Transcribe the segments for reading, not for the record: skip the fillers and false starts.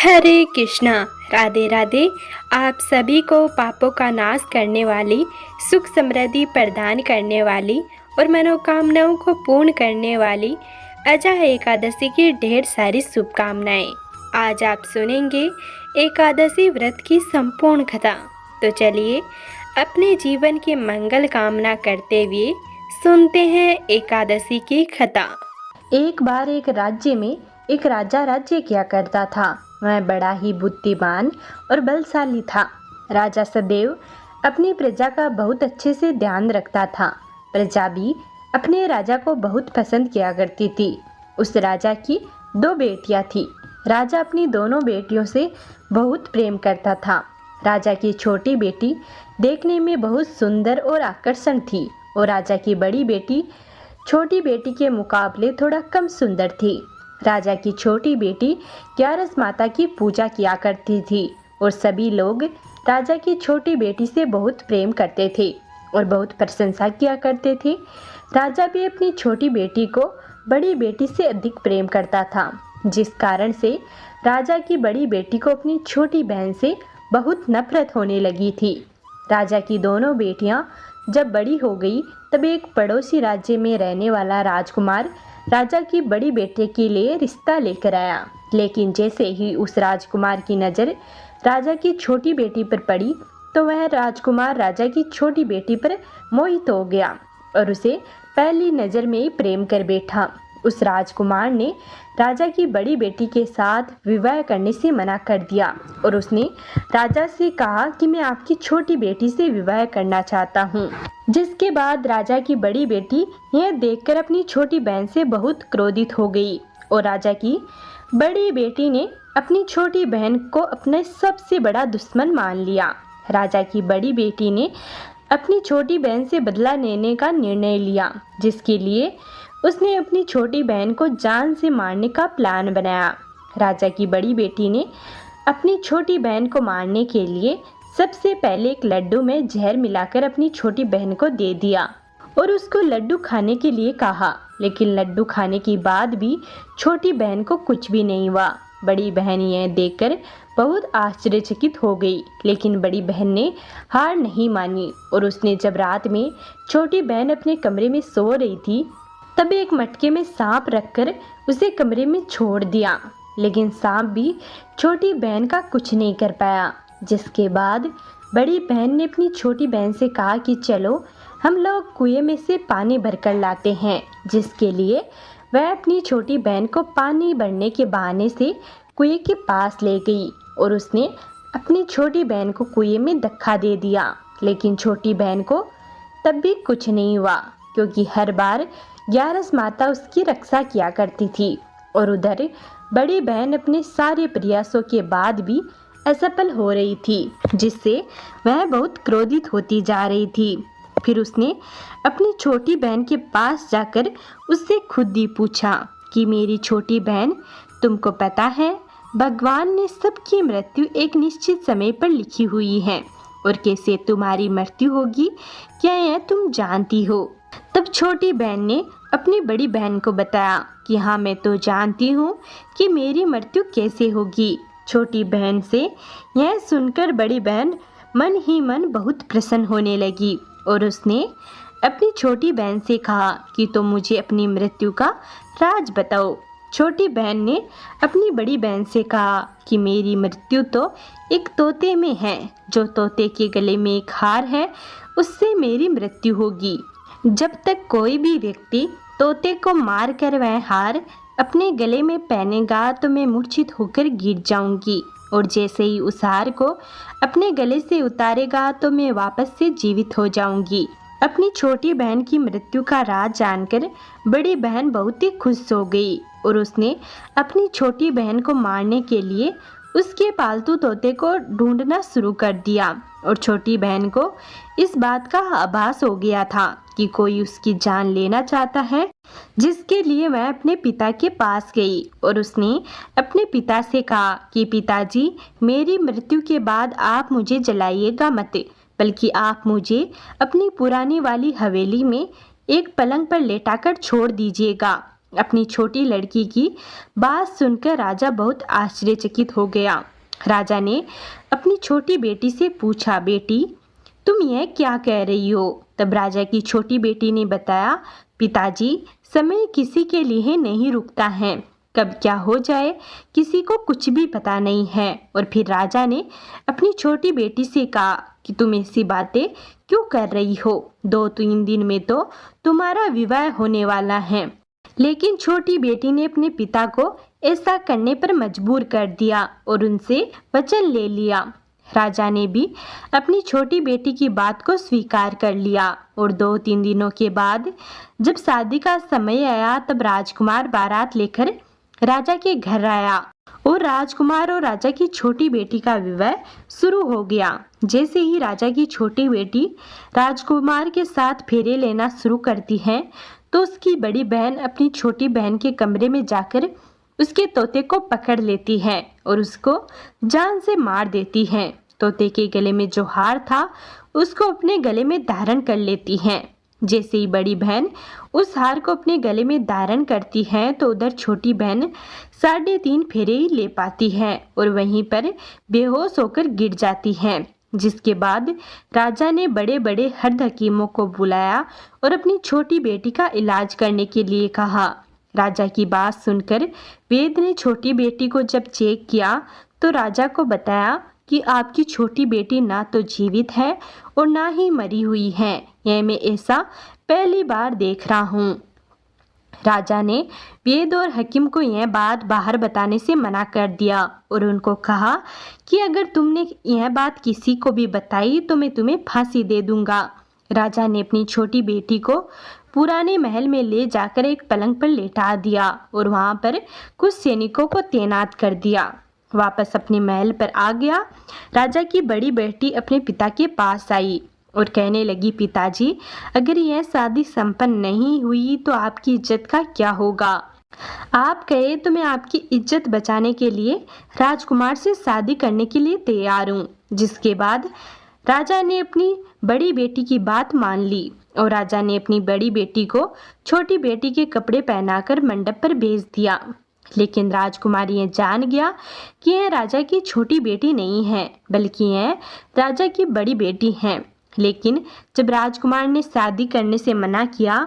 हरे कृष्णा। राधे राधे। आप सभी को पापों का नाश करने वाली, सुख समृद्धि प्रदान करने वाली और मनोकामनाओं को पूर्ण करने वाली अजय एकादशी की ढेर सारी शुभकामनाएं। आज आप सुनेंगे एकादशी व्रत की संपूर्ण कथा। तो चलिए अपने जीवन की मंगल कामना करते हुए सुनते हैं एकादशी की कथा। एक बार एक राज्य में एक राजा राज्य किया करता था। वह बड़ा ही बुद्धिमान और बलशाली था। राजा सदैव अपनी प्रजा का बहुत अच्छे से ध्यान रखता था। प्रजा भी अपने राजा को बहुत पसंद किया करती थी। उस राजा की 2 बेटियां थी। राजा अपनी दोनों बेटियों से बहुत प्रेम करता था। राजा की छोटी बेटी देखने में बहुत सुंदर और आकर्षण थी और राजा की बड़ी बेटी छोटी बेटी के मुकाबले थोड़ा कम सुंदर थी। राजा की छोटी बेटी ग्यारस माता की पूजा किया करती थी और सभी लोग राजा की छोटी बेटी से बहुत प्रेम करते थे और बहुत प्रशंसा किया करते थे। राजा भी अपनी छोटी बेटी को बड़ी बेटी से अधिक प्रेम करता था, जिस कारण से राजा की बड़ी बेटी को अपनी छोटी बहन से बहुत नफरत होने लगी थी। राजा की दोनों बेटियां जब बड़ी हो गई तब एक पड़ोसी राज्य में रहने वाला राजकुमार राजा की बड़ी बेटे के लिए रिश्ता लेकर आया। लेकिन जैसे ही उस राजकुमार की नज़र राजा की छोटी बेटी पर पड़ी तो वह राजकुमार राजा की छोटी बेटी पर मोहित हो गया और उसे पहली नज़र में ही प्रेम कर बैठा। उस राजकुमार ने राजा की बड़ी बेटी के साथ विवाह करने से मना कर दिया और उसने राजा से कहा कि मैं आपकी छोटी बेटी से विवाह करना चाहता हूँ। जिसके बाद राजा की बड़ी बेटी यह देखकर अपनी छोटी बहन से बहुत क्रोधित हो गई और राजा की बड़ी बेटी ने अपनी छोटी बहन को अपने सबसे बड़ा दुश्मन मान लिया। राजा की बड़ी बेटी ने अपनी छोटी बहन से बदला लेने का निर्णय लिया, जिसके लिए उसने अपनी छोटी बहन को जान से मारने का प्लान बनाया। राजा की बड़ी बेटी ने अपनी छोटी बहन को मारने के लिए सबसे पहले एक लड्डू में जहर मिलाकर अपनी छोटी बहन को दे दिया और उसको लड्डू खाने के लिए कहा। लेकिन लड्डू खाने के बाद भी छोटी बहन को कुछ भी नहीं हुआ। बड़ी बहन यह देखकर बहुत आश्चर्यचकित हो गई, लेकिन बड़ी बहन ने हार नहीं मानी और उसने जब रात में छोटी बहन अपने कमरे में सो रही थी तब एक मटके में सांप रखकर उसे कमरे में छोड़ दिया। लेकिन सांप भी छोटी बहन का कुछ नहीं कर पाया। जिसके बाद बड़ी बहन ने अपनी छोटी बहन से कहा कि चलो हम लोग कुएं में से पानी भरकर लाते हैं। जिसके लिए वह अपनी छोटी बहन को पानी भरने के बहाने से कुएं के पास ले गई और उसने अपनी छोटी बहन को कुएं में धक्का दे दिया। लेकिन छोटी बहन को तब भी कुछ नहीं हुआ, क्योंकि हर बार ग्यारस माता उसकी रक्षा किया करती थी और उधर बड़ी बहन अपने सारे प्रयासों के बाद भी असफल हो रही थी, जिससे वह बहुत क्रोधित होती जा रही थी। फिर उसने अपनी छोटी बहन के पास जाकर उससे खुद ही पूछा कि मेरी छोटी बहन, तुमको पता है भगवान ने सबकी मृत्यु एक निश्चित समय पर लिखी हुई है और कैसे तुम्हारी मृत्यु होगी, क्या यह तुम जानती हो? तब छोटी बहन ने अपनी बड़ी बहन को बताया कि हाँ, मैं तो जानती हूँ कि मेरी मृत्यु कैसे होगी। छोटी बहन से यह सुनकर बड़ी बहन मन ही मन बहुत प्रसन्न होने लगी और उसने अपनी छोटी बहन से कहा कि तुम मुझे अपनी मृत्यु का राज बताओ। छोटी बहन ने अपनी बड़ी बहन से कहा कि मेरी मृत्यु तो एक तोते में है। जो तोते के गले में एक हार है, उससे मेरी मृत्यु होगी। जब तक कोई भी व्यक्ति तोते को मार कर वह हार अपने गले में पहनेगा तो मैं मूर्छित होकर गिर जाऊंगी और जैसे ही उस हार को अपने गले से उतारेगा तो मैं वापस से जीवित हो जाऊंगी। अपनी छोटी बहन की मृत्यु का राज जानकर बड़ी बहन बहुत ही खुश हो गई और उसने अपनी छोटी बहन को मारने के लिए उसके पालतू तोते को ढूंढना शुरू कर दिया और छोटी बहन को इस बात का आभास हो गया था कि कोई उसकी जान लेना चाहता है, जिसके लिए वह अपने पिता के पास गई और उसने अपने पिता से कहा कि पिताजी, मेरी मृत्यु के बाद आप मुझे जलाइएगा मत, बल्कि आप मुझे अपनी पुरानी वाली हवेली में एक पलंग पर लेटाकर छोड़ दीजिएगा अपनी छोटी लड़की की बात सुनकर राजा बहुत आश्चर्यचकित हो गया। राजा ने अपनी छोटी बेटी से पूछा, बेटी तुम यह क्या कह रही हो? तब राजा की छोटी बेटी ने बताया, पिताजी समय किसी के लिए नहीं रुकता है, कब क्या हो जाए किसी को कुछ भी पता नहीं है। और फिर राजा ने अपनी छोटी बेटी से कहा कि तुम ऐसी बातें क्यों कर रही हो? 2-3 दिन में तो तुम्हारा विवाह होने वाला है। लेकिन छोटी बेटी ने अपने पिता को ऐसा करने पर मजबूर कर दिया और उनसे वचन ले लिया। राजा ने भी अपनी छोटी बेटी की बात को स्वीकार कर लिया और 2-3 दिनों के बाद जब शादी का समय आया तब राजकुमार बारात लेकर राजा के घर आया और राजकुमार और राजा की छोटी बेटी का विवाह शुरू हो गया। जैसे ही राजा की छोटी बेटी राजकुमार के साथ फेरे लेना शुरू करती है तो उसकी बड़ी बहन अपनी छोटी बहन के कमरे में जाकर उसके तोते को पकड़ लेती है और उसको जान से मार देती है। तोते के गले में जो हार था उसको अपने गले में धारण कर लेती है। जैसे ही बड़ी बहन उस हार को अपने गले में धारण करती है तो उधर छोटी बहन 3.5 फेरे ही ले पाती है और वहीं पर बेहोश होकर गिर जाती है। जिसके बाद राजा ने बड़े बड़े हड्ड हकीमों को बुलाया और अपनी छोटी बेटी का इलाज करने के लिए कहा। राजा की बात सुनकर वैद्य ने छोटी बेटी को जब चेक किया तो राजा को बताया कि आपकी छोटी बेटी ना तो जीवित है और ना ही मरी हुई है। यह मैं ऐसा पहली बार देख रहा हूँ। राजा ने वैद्य और हकीम को यह बात बाहर बताने से मना कर दिया और उनको कहा कि अगर तुमने यह बात किसी को भी बताई तो मैं तुम्हें फांसी दे दूंगा। राजा ने अपनी छोटी बेटी को पुराने महल में ले जाकर एक पलंग पर लेटा दिया और वहां पर कुछ सैनिकों को तैनात कर दिया। वापस अपने महल पर आ गया। राजा की बड़ी बेटी अपने पिता के पास आई और कहने लगी, पिताजी अगर यह शादी संपन्न नहीं हुई तो आपकी इज्जत का क्या होगा? आप कहे तो मैं आपकी इज्जत बचाने के लिए राजकुमार से शादी करने के लिए तैयार हूँ। जिसके बाद राजा ने अपनी बड़ी बेटी की बात मान ली और राजा ने अपनी बड़ी बेटी को छोटी बेटी के कपड़े पहनाकर मंडप पर भेज दिया। लेकिन राजकुमार यह जान गया कि यह राजा की छोटी बेटी नहीं है बल्कि यह राजा की बड़ी बेटी है। लेकिन जब राजकुमार ने शादी करने से मना किया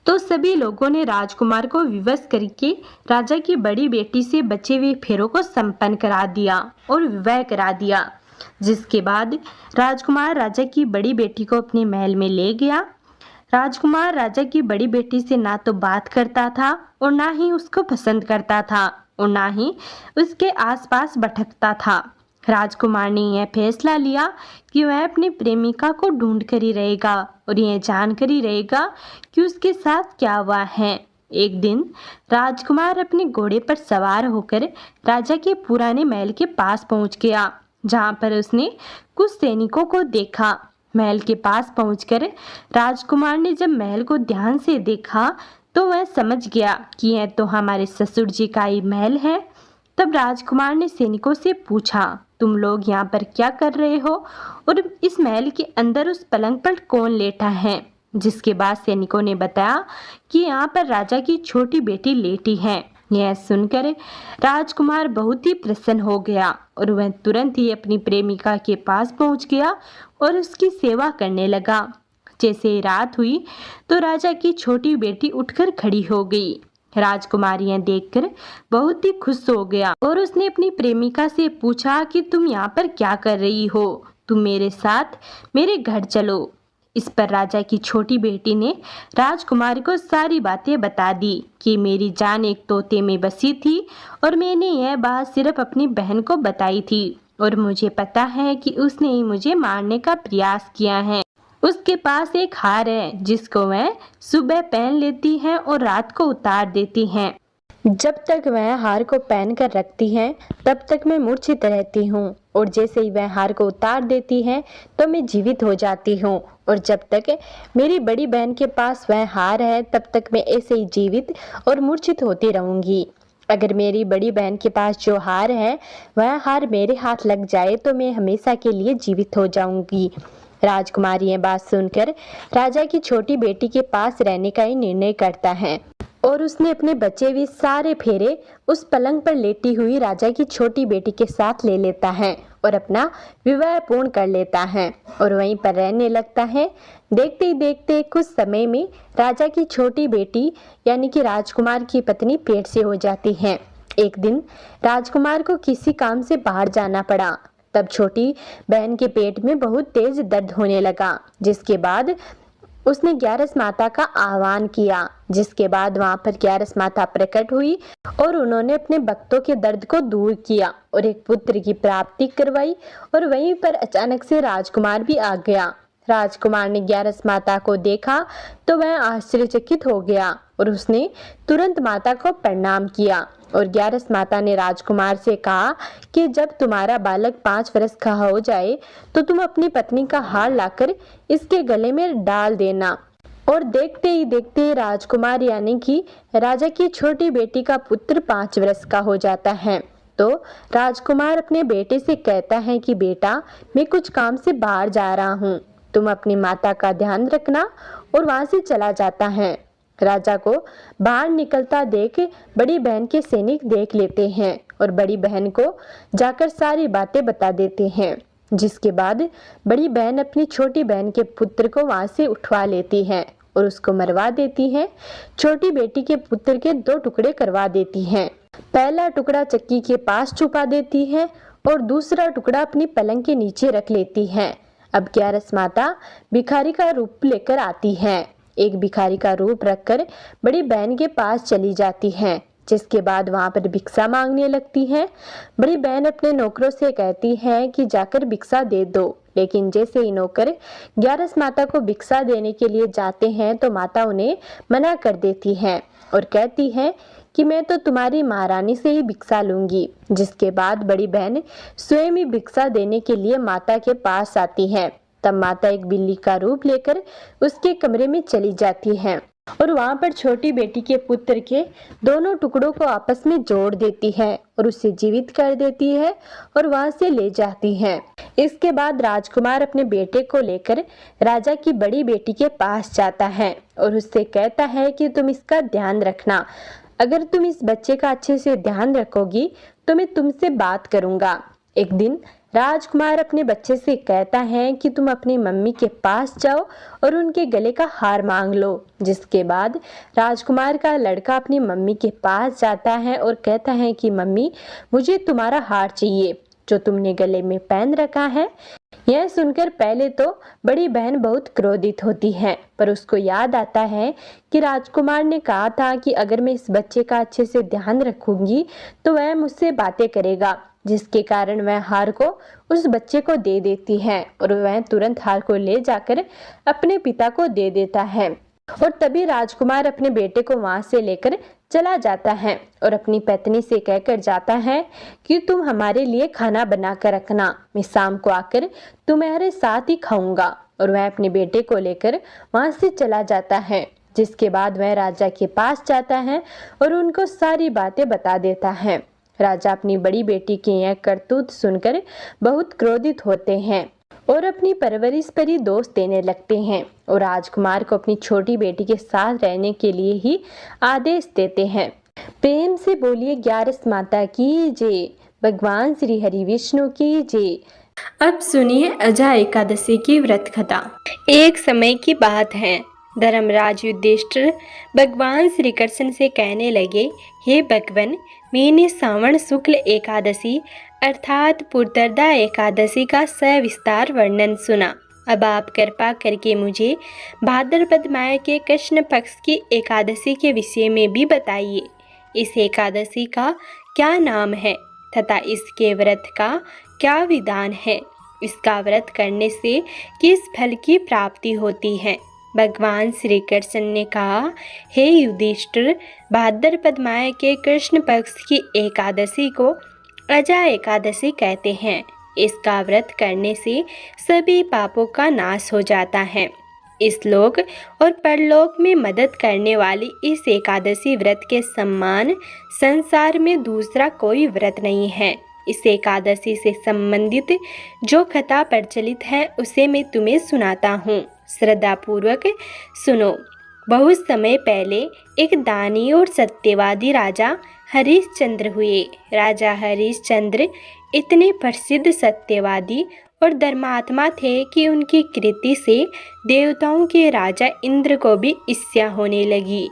तो सभी लोगों ने राजकुमार को विवश करके राजा की बड़ी बेटी से बचे हुए फेरों को संपन्न करा दिया और विवाह करा दिया। जिसके बाद राजकुमार राजा की बड़ी बेटी को अपने महल में ले गया। राजकुमार राजा की बड़ी बेटी से ना तो बात करता था और ना ही उसको पसंद करता था और ना ही उसके आसपास भटकता था। राजकुमार ने यह फैसला लिया कि वह अपनी प्रेमिका को ढूंढ कर ही रहेगा और यह जानकर ही रहेगा कि उसके साथ क्या हुआ है। एक दिन राजकुमार अपने घोड़े पर सवार होकर राजा के पुराने महल के पास पहुंच गया, जहां पर उसने कुछ सैनिकों को देखा। महल के पास पहुंचकर राजकुमार ने जब महल को ध्यान से देखा तो वह समझ गया कि यह तो हमारे ससुर जी का ही महल है। तब राजकुमार ने सैनिकों से पूछा, तुम लोग यहाँ पर क्या कर रहे हो और इस महल के अंदर उस पलंग पर कौन लेटा है? जिसके बाद सैनिकों ने बताया कि यहाँ पर राजा की छोटी बेटी लेटी है। यह सुनकर राजकुमार बहुत ही प्रसन्न हो गया और वह तुरंत ही अपनी प्रेमिका के पास पहुंच गया और उसकी सेवा करने लगा। जैसे ही रात हुई तो राजा की छोटी बेटी उठकर खड़ी हो गई। राजकुमार यह देखकर बहुत ही खुश हो गया और उसने अपनी प्रेमिका से पूछा कि तुम यहाँ पर क्या कर रही हो? तुम मेरे साथ मेरे घर चलो। इस पर राजा की छोटी बेटी ने राजकुमार को सारी बातें बता दी कि मेरी जान एक तोते में बसी थी और मैंने यह बात सिर्फ अपनी बहन को बताई थी और मुझे पता है कि उसने ही मुझे मारने का प्रयास किया है। उसके पास एक हार है जिसको वह सुबह पहन लेती है और रात को उतार देती है। जब तक वह हार को पहन कर रखती है तब तक मैं मूर्छित रहती हूँ और जैसे ही वह हार को उतार देती है तो मैं जीवित हो जाती हूँ और जब तक मेरी बड़ी बहन के पास वह हार है तब तक मैं ऐसे ही जीवित और मूर्छित होती रहूँगी। अगर मेरी बड़ी बहन के पास जो हार है वह हार मेरे हाथ लग जाए तो मैं हमेशा के लिए जीवित हो जाऊँगी। राजकुमार यह बात सुनकर राजा की छोटी बेटी के पास रहने का ही निर्णय करता है। और उसने अपने बचे हुए सारे फेरे उस पलंग पर लेटी हुई राजा की छोटी बेटी के साथ ले लेता है और अपना विवाह पूर्ण कर लेता है और वहीं पर रहने लगता है। देखते ही देखते कुछ समय में राजा की छोटी बेटी यानी कि राजकुमार की पत्नी पेट से हो जाती है। एक दिन राजकुमार को किसी काम से बाहर जाना पड़ा। तब छोटी बहन के पेट में बहुत तेज दर्द होने लगा, जिसके बाद उसने ग्यारस माता का आह्वान किया, जिसके बाद वहां पर ग्यारस माता प्रकट हुई और उन्होंने अपने भक्तों के दर्द को दूर किया और एक पुत्र की प्राप्ति करवाई। और वहीं पर अचानक से राजकुमार भी आ गया। राजकुमार ने ग्यारस माता को देखा तो वह आश्चर्यचकित हो गया और उसने तुरंत माता को प्रणाम किया। और ग्यारस माता ने राजकुमार से कहा कि जब तुम्हारा बालक 5 वर्ष का हो जाए तो तुम अपनी पत्नी का हार लाकर इसके गले में डाल देना। और देखते ही देखते राजकुमार यानी कि राजा की छोटी बेटी का पुत्र 5 वर्ष का हो जाता है। तो राजकुमार अपने बेटे से कहता है कि बेटा, मैं कुछ काम से बाहर जा रहा हूँ, तुम अपनी माता का ध्यान रखना, और वहां से चला जाता है। राजा को बाहर निकलता देख बड़ी बहन के सैनिक देख लेते हैं और बड़ी बहन को जाकर सारी बातें बता देते हैं, जिसके बाद बड़ी बहन अपनी छोटी बहन के पुत्र को वहां से उठवा लेती है और उसको मरवा देती है। छोटी बेटी के पुत्र के 2 टुकड़े करवा देती है। पहला टुकड़ा चक्की के पास छुपा देती है और दूसरा टुकड़ा अपनी पलंग के नीचे रख लेती है। अब ग्यारस माता भिखारी का रूप लेकर आती है। एक भिखारी का रूप रखकर बड़ी बहन के पास चली जाती है, जिसके बाद वहां पर भिक्षा मांगने लगती है। बड़ी बहन अपने नौकरों से कहती है कि जाकर भिक्षा दे दो, लेकिन जैसे ही नौकर ग्यारस माता को भिक्षा देने के लिए जाते हैं तो माता उन्हें मना कर देती है और कहती है कि मैं तो तुम्हारी महारानी से ही भिक्षा लूंगी। जिसके बाद बड़ी बहन स्वयं ही भिक्षा देने के लिए माता के पास आती है। तब माता एक बिल्ली का रूप लेकर उसके कमरे में चली जाती है और वहां पर छोटी बेटी के पुत्र के दोनों टुकड़ों को आपस में जोड़ देती है और उसे जीवित कर देती है और वहां से ले जाती है। इसके बाद राजकुमार अपने बेटे को लेकर राजा की बड़ी बेटी के पास जाता है और उससे कहता है कि तुम इसका ध्यान रखना, अगर तुम इस बच्चे का अच्छे से ध्यान रखोगी तो मैं तुमसे बात करूंगा। एक दिन राजकुमार अपने बच्चे से कहता है कि तुम अपनी मम्मी के पास जाओ और उनके गले का हार मांग लो। जिसके बाद राजकुमार का लड़का अपनी मम्मी के पास जाता है और कहता है कि मम्मी, मुझे तुम्हारा हार चाहिए जो तुमने गले में पहन रखा है। यह सुनकर पहले तो बड़ी बहन बहुत क्रोधित होती है, पर उसको याद आता है कि राजकुमार ने कहा था कि अगर मैं इस बच्चे का अच्छे से ध्यान रखूंगी तो वह मुझसे बातें करेगा, जिसके कारण वह हार को उस बच्चे को दे देती है और वह तुरंत हार को ले जाकर अपने पिता को दे देता है। और तभी राजकुमार अपने बेटे को वहां से लेकर चला जाता है और अपनी पत्नी से कहकर जाता है कि तुम हमारे लिए खाना बना कर रखना, मैं शाम को आकर तुम्हारे साथ ही खाऊंगा। और वह अपने बेटे को लेकर वहां से चला जाता है। जिसके बाद वह राजा के पास जाता है और उनको सारी बातें बता देता है। राजा अपनी बड़ी बेटी की यह करतूत सुनकर बहुत क्रोधित होते हैं और अपनी परवरिश पर ही दोष देने लगते हैं और राजकुमार को अपनी छोटी बेटी के साथ रहने के लिए ही आदेश देते हैं। प्रेम से बोलिए ग्यारस माता की जय, भगवान श्री हरि विष्णु की जय। अब सुनिए अजा एकादशी की व्रत कथा। एक समय की बात है, धर्मराज युधिष्ठिर भगवान श्री कृष्ण से कहने लगे, हे भगवान, मैंने श्रावण शुक्ल एकादशी अर्थात पुत्रदा एकादशी का सविस्तार वर्णन सुना। अब आप कृपा करके मुझे भाद्रपद माह के कृष्ण पक्ष की एकादशी के विषय में भी बताइए। इस एकादशी का क्या नाम है तथा इसके व्रत का क्या विधान है? इसका व्रत करने से किस फल की प्राप्ति होती है? भगवान श्री कृष्ण ने कहा, हे युधिष्ठिर, भाद्रपद माह के कृष्ण पक्ष की एकादशी को अजा एकादशी कहते हैं। इसका व्रत करने से सभी पापों का नाश हो जाता है। इस लोक और परलोक में मदद करने वाली इस एकादशी व्रत के समान संसार में दूसरा कोई व्रत नहीं है। इस एकादशी से संबंधित जो कथा प्रचलित है उसे मैं तुम्हें सुनाता हूँ, श्रद्धापूर्वक सुनो। बहुत समय पहले एक दानी और सत्यवादी राजा हरिश्चंद्र हुए। राजा हरिश्चंद्र इतने प्रसिद्ध सत्यवादी और धर्मात्मा थे कि उनकी कृति से देवताओं के राजा इंद्र को भी ईर्ष्या होने लगी।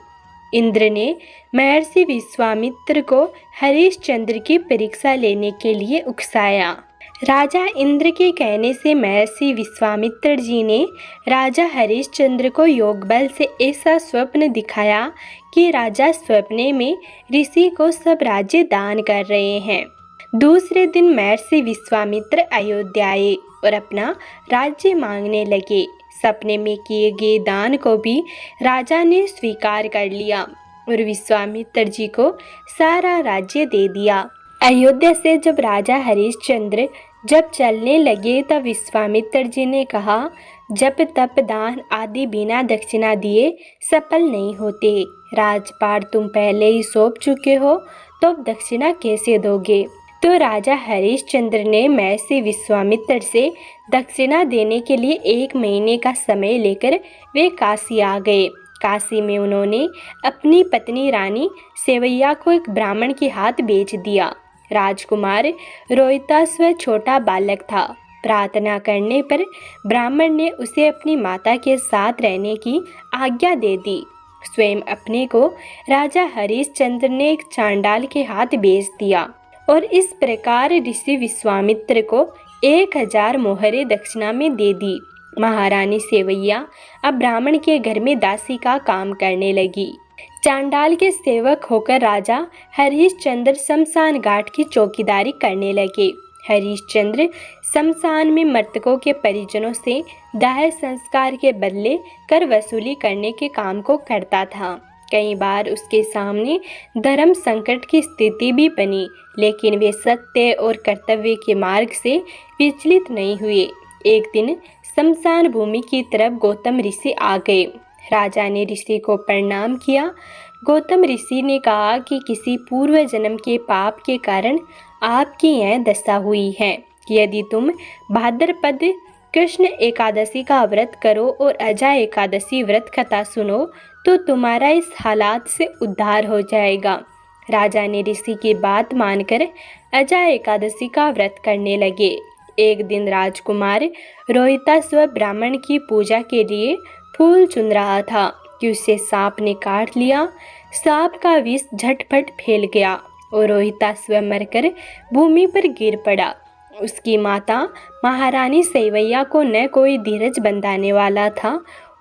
इंद्र ने महर्षि विश्वामित्र को हरिश्चंद्र की परीक्षा लेने के लिए उकसाया। राजा इंद्र के कहने से महर्षि विश्वामित्र जी ने राजा हरिश्चंद्र को योग बल से ऐसा स्वप्न दिखाया कि राजा स्वप्ने में ऋषि को सब राज्य दान कर रहे हैं। दूसरे दिन महर्षि विश्वामित्र अयोध्या आए और अपना राज्य मांगने लगे। सपने में किए गए दान को भी राजा ने स्वीकार कर लिया और विश्वामित्र जी को सारा राज्य दे दिया। अयोध्या से जब राजा हरिश्चंद्र जब चलने लगे तब विश्वामित्र जी ने कहा, जप तप दान आदि बिना दक्षिणा दिए सफल नहीं होते। राजपाट तुम पहले ही सौंप चुके हो तो अब दक्षिणा कैसे दोगे? तो राजा हरिश्चंद्र ने महर्षि विश्वामित्र से दक्षिणा देने के लिए 1 महीने का समय लेकर वे काशी आ गए। काशी में उन्होंने अपनी पत्नी रानी सेवैया को एक ब्राह्मण के हाथ बेच दिया। राजकुमार रोहिताश्व छोटा बालक था। प्रार्थना करने पर ब्राह्मण ने उसे अपनी माता के साथ रहने की आज्ञा दे दी। स्वयं अपने को राजा हरिश्चंद्र ने एक चांडाल के हाथ बेच दिया और इस प्रकार ऋषि विश्वामित्र को 1000 मोहरे दक्षिणा में दे दी। महारानी सेवैया अब ब्राह्मण के घर में दासी का काम करने लगी। चांडाल के सेवक होकर राजा हरिश्चंद्र शमशान घाट की चौकीदारी करने लगे। हरिश्चंद्र शमशान में मृतकों के परिजनों से दाह संस्कार के बदले कर वसूली करने के काम को करता था। कई बार उसके सामने धर्म संकट की स्थिति भी बनी, लेकिन वे सत्य और कर्तव्य के मार्ग से विचलित नहीं हुए। एक दिन शमशान भूमि की तरफ गौतम ऋषि आ गए। राजा ने ऋषि को प्रणाम किया। गौतम ऋषि ने कहा कि किसी पूर्व जन्म के पाप के कारण आपकी यह दशा हुई है। यदि तुम भाद्रपद कृष्ण एकादशी का व्रत करो और अजा एकादशी व्रत कथा सुनो तो तुम्हारा इस हालात से उद्धार हो जाएगा। राजा ने ऋषि की बात मानकर अजा एकादशी का व्रत करने लगे। एक दिन राजकुमार रोहिताश्व ब्राह्मण की पूजा के लिए फूल चुन रहा था कि उसे सांप ने काट लिया। सांप का विष झटपट फैल गया और रोहिताश्व मरकर भूमि पर गिर पड़ा। उसकी माता महारानी सेवैया को न कोई धीरज बंधाने वाला था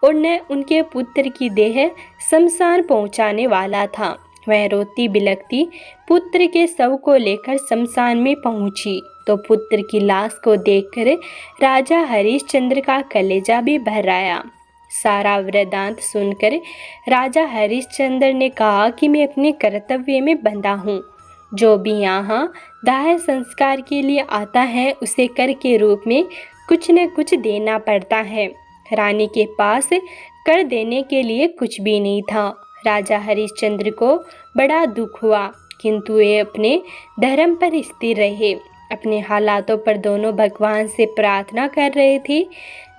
और न उनके पुत्र की देह शमशान पहुंचाने वाला था। वह रोती बिलखती पुत्र के शव को लेकर शमशान में पहुंची तो पुत्र की लाश को देखकर राजा हरिश्चंद्र का कलेजा भी भर आया। सारा वृतांत सुनकर राजा हरिश्चंद्र ने कहा कि मैं अपने कर्तव्य में बंधा हूँ। जो भी यहाँ दाह संस्कार के लिए आता है उसे कर के रूप में कुछ न कुछ देना पड़ता है। रानी के पास कर देने के लिए कुछ भी नहीं था। राजा हरिश्चंद्र को बड़ा दुख हुआ, किंतु वे अपने धर्म पर स्थिर रहे। अपने हालातों पर दोनों भगवान से प्रार्थना कर रहे थे।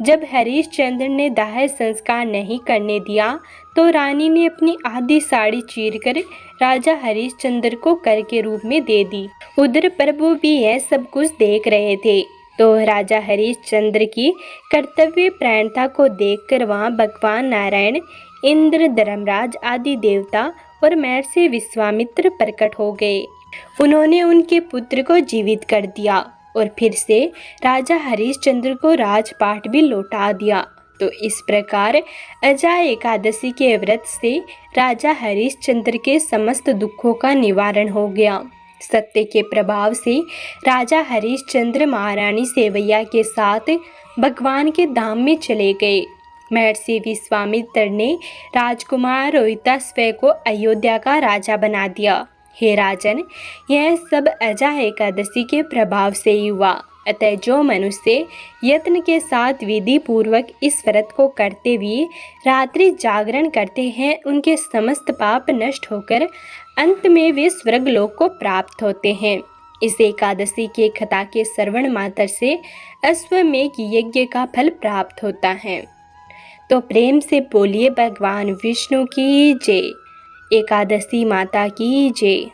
जब हरिश्चंद्र ने दाह संस्कार नहीं करने दिया तो रानी ने अपनी आधी साड़ी चीरकर राजा हरिश्चंद्र को कर के रूप में दे दी। उधर प्रभु भी यह सब कुछ देख रहे थे तो राजा हरिश्चंद्र की कर्तव्य प्राणता को देखकर वहाँ भगवान नारायण, इंद्र, धर्मराज आदि देवता और महर्षि विश्वामित्र प्रकट हो गए। उन्होंने उनके पुत्र को जीवित कर दिया और फिर से राजा हरिश्चंद्र को राजपाट भी लौटा दिया। तो इस प्रकार अजा एकादशी के व्रत से राजा हरिश्चंद्र के समस्त दुखों का निवारण हो गया। सत्य के प्रभाव से राजा हरिश्चंद्र महारानी सेवैया के साथ भगवान के धाम में चले गए। महर्षि विश्वामित्र ने राजकुमार रोहिताश्व को अयोध्या का राजा बना दिया। हे राजन, यह सब अजा एकादशी के प्रभाव से ही हुआ। अतः जो मनुष्य यत्न के साथ विधि पूर्वक इस व्रत को करते हुए रात्रि जागरण करते हैं, उनके समस्त पाप नष्ट होकर अंत में वे स्वर्गलोक को प्राप्त होते हैं। इस एकादशी के कथा के श्रवण मात्र से अश्वमेध यज्ञ का फल प्राप्त होता है। तो प्रेम से बोलिए भगवान विष्णु की जय, एकादशी माता की जय।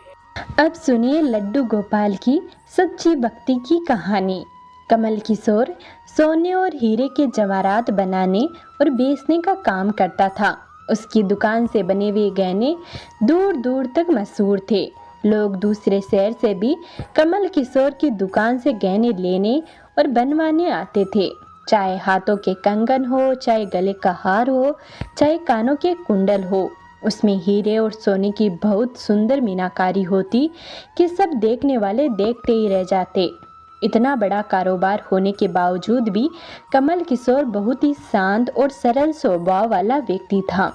अब सुनिए लड्डू गोपाल की सच्ची भक्ति की कहानी। कमल किशोर सोने और हीरे के जवाहरात बनाने और बेचने का काम करता था। उसकी दुकान से बने हुए गहने दूर दूर तक मशहूर थे। लोग दूसरे शहर से भी कमल किशोर की दुकान से गहने लेने और बनवाने आते थे। चाहे हाथों के कंगन हो, चाहे गले का हार हो, चाहे कानों के कुंडल हो, उसमें हीरे और सोने की बहुत सुंदर मीनाकारी होती कि सब देखने वाले देखते ही रह जाते। इतना बड़ा कारोबार होने के बावजूद भी कमल किशोर बहुत ही शांत और सरल स्वभाव वाला व्यक्ति था।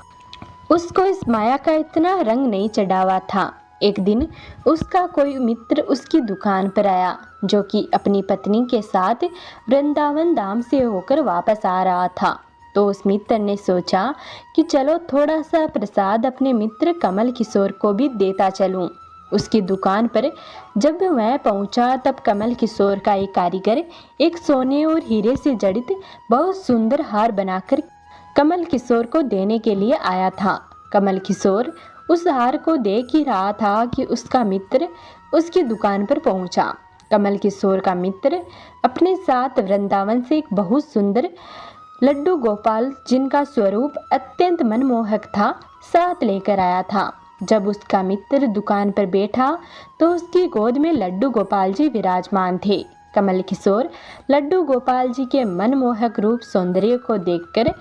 उसको इस माया का इतना रंग नहीं चढ़ावा था। एक दिन उसका कोई मित्र उसकी दुकान पर आया, जो कि अपनी पत्नी के साथ वृंदावन धाम से होकर वापस आ रहा था। तो उस मित्र ने सोचा कि चलो थोड़ा सा प्रसाद अपने मित्र कमल किशोर को भी देता चलूं। उसकी दुकान पर जब वह पहुंचा तब कमल किशोर का एक कारीगर एक सोने और हीरे से जड़ित बहुत सुंदर हार बनाकर कमल किशोर को देने के लिए आया था। कमल किशोर उस हार को देख ही रहा था कि उसका मित्र उसकी दुकान पर पहुंचा। कमल किशोर का मित्र अपने साथ वृंदावन से एक बहुत सुंदर लड्डू गोपाल, जिनका स्वरूप अत्यंत मनमोहक था, साथ लेकर आया था। जब उसका मित्र दुकान पर बैठा तो उसकी गोद में लड्डू गोपाल जी विराजमान थे। कमल किशोर लड्डू गोपाल जी के मनमोहक रूप सौंदर्य को देखकर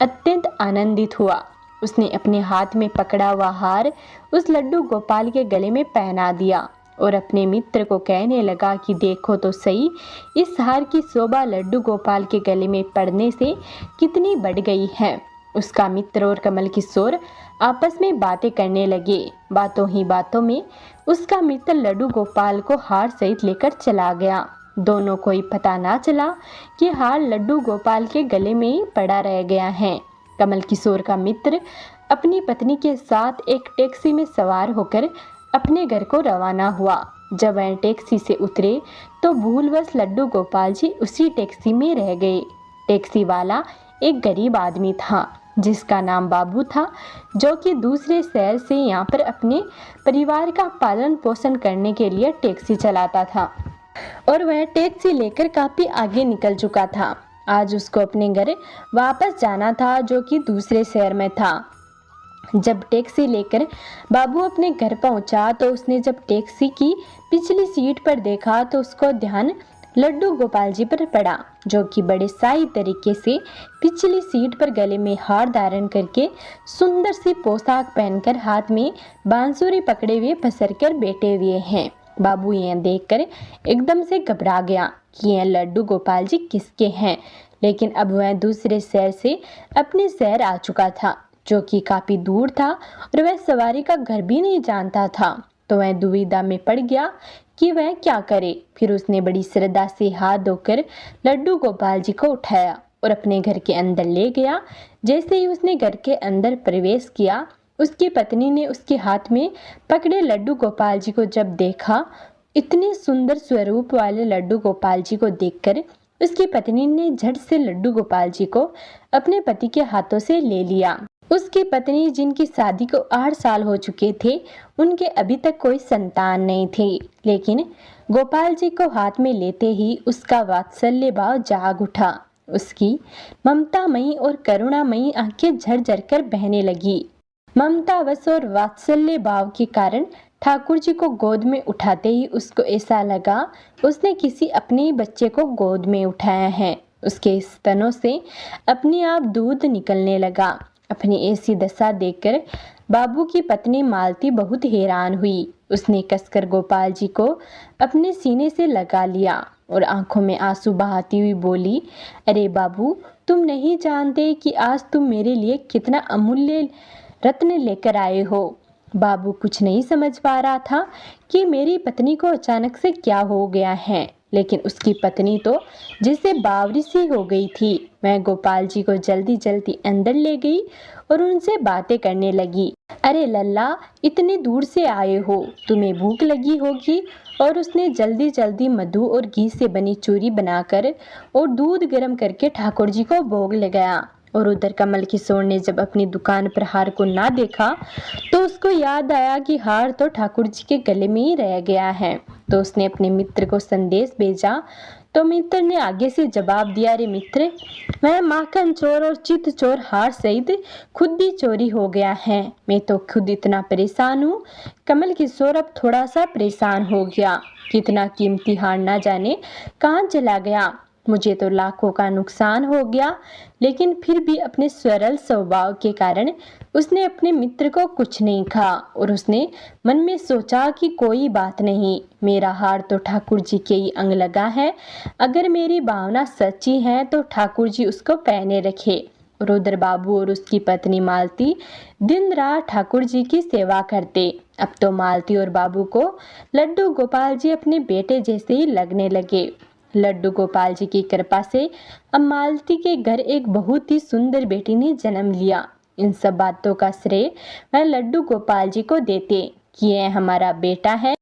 अत्यंत आनंदित हुआ। उसने अपने हाथ में पकड़ा हुआ हार उस लड्डू गोपाल के गले में पहना दिया और अपने मित्र को कहने लगा कि देखो तो सही, इस हार की शोभा लड्डू गोपाल के गले में पड़ने से कितनी बढ़ गई है। उसका मित्र और कमल किशोर आपस में बातें करने लगे। बातों ही बातों में उसका मित्र लड्डू गोपाल को हार सहित लेकर चला गया। दोनों को ही पता ना चला कि हार लड्डू गोपाल के गले में ही पड़ा रह गया है। कमल किशोर का मित्र अपनी पत्नी के साथ एक टैक्सी में सवार होकर अपने घर को रवाना हुआ। जब वह टैक्सी से उतरे तो भूलवश लड्डू गोपाल जी उसी टैक्सी में रह गए। टैक्सी वाला एक गरीब आदमी था जिसका नाम बाबू था, जो कि दूसरे शहर से यहाँ पर अपने परिवार का पालन पोषण करने के लिए टैक्सी चलाता था और वह टैक्सी लेकर काफी आगे निकल चुका था। आज उसको अपने घर वापस जाना था, जो कि दूसरे शहर में था। जब टैक्सी लेकर बाबू अपने घर पहुंचा तो उसने जब टैक्सी की पिछली सीट पर देखा तो उसको ध्यान लड्डू गोपाल जी पर पड़ा, जो कि बड़े शाही तरीके से पिछली सीट पर गले में हार धारण करके सुंदर सी पोशाक पहनकर हाथ में बांसुरी पकड़े हुए पसर कर बैठे हुए हैं। बाबू यह देखकर एकदम से घबरा गया कि यह लड्डू गोपाल जी किसके हैं, लेकिन अब वह दूसरे शहर से अपने शहर आ चुका था, जो कि काफी दूर था और वह सवारी का घर भी नहीं जानता था। तो वह दुविधा में पड़ गया कि वह क्या करे। फिर उसने बड़ी श्रद्धा से हाथ धोकर लड्डू गोपाल जी को उठाया और अपने घर के अंदर ले गया। जैसे ही उसने घर के अंदर प्रवेश किया, उसकी पत्नी ने उसके हाथ में पकड़े लड्डू गोपाल जी को जब देखा, इतने सुंदर स्वरूप वाले लड्डू गोपाल जी को देखकर उसकी पत्नी ने झट से लड्डू गोपाल जी को अपने पति के हाथों से ले लिया। उसकी पत्नी, जिनकी शादी को 8 साल हो चुके थे, उनके अभी तक कोई संतान नहीं थी, लेकिन गोपाल जी को हाथ में लेते ही उसका वात्सल्य भाव जाग उठा। उसकी ममतामयी और करुणामयी आंखें झरझर कर बहने लगी। ममतावश और वात्सल्य भाव के कारण ठाकुर जी को गोद में उठाते ही उसको ऐसा लगा उसने किसी अपने ही बच्चे को गोद में उठाया है। उसके स्तनों से अपने आप दूध निकलने लगा। अपनी ऐसी दशा देखकर बाबू की पत्नी मालती बहुत हैरान हुई। उसने कसकर गोपाल जी को अपने सीने से लगा लिया और आंखों में आंसू बहाती हुई बोली, अरे बाबू, तुम नहीं जानते कि आज तुम मेरे लिए कितना अमूल्य रत्न लेकर आए हो। बाबू कुछ नहीं समझ पा रहा था कि मेरी पत्नी को अचानक से क्या हो गया है, लेकिन उसकी पत्नी तो जैसे बावरी सी हो गई थी। वह गोपाल जी को जल्दी जल्दी अंदर ले गई और उनसे बातें करने लगी। अरे लल्ला, इतनी दूर से आए हो, तुम्हें भूख लगी होगी। और उसने जल्दी जल्दी मधु और घी से बनी चूरी बनाकर और दूध गर्म करके ठाकुर जी को भोग लगाया। और उधर कमल किशोर ने जब अपनी दुकान पर हार को ना देखा तो उसको याद आया कि हार तो ठाकुर जी के गले में ही रह गया है। तो उसने अपने मित्र को संदेश भेजा। तो मित्र ने आगे से जवाब दिया, अरे मित्र, वह माखन चोर और चित चोर हार सहित खुद भी चोरी हो गया है। मैं तो खुद इतना परेशान हूँ। कमल किशोर अब थोड़ा सा परेशान हो गया। कितना कीमती हार ना जाने कहाँ चला गया। मुझे तो लाखों का नुकसान हो गया। लेकिन फिर भी अपने सरल स्वभाव के कारण उसने अपने मित्र को कुछ नहीं कहा और उसने मन में सोचा कि कोई बात नहीं, मेरा हार तो ठाकुर जी के ही अंग लगा है। अगर मेरी भावना सच्ची है तो ठाकुर जी उसको पहने रखे। और उधर बाबू और उसकी पत्नी मालती दिन रात ठाकुर जी की सेवा करते। अब तो मालती और बाबू को लड्डू गोपाल जी अपने बेटे जैसे ही लगने लगे। लड्डू गोपाल जी की कृपा से अब मालती के घर एक बहुत ही सुंदर बेटी ने जन्म लिया। इन सब बातों का श्रेय वह लड्डू गोपाल जी को देते कि यह हमारा बेटा है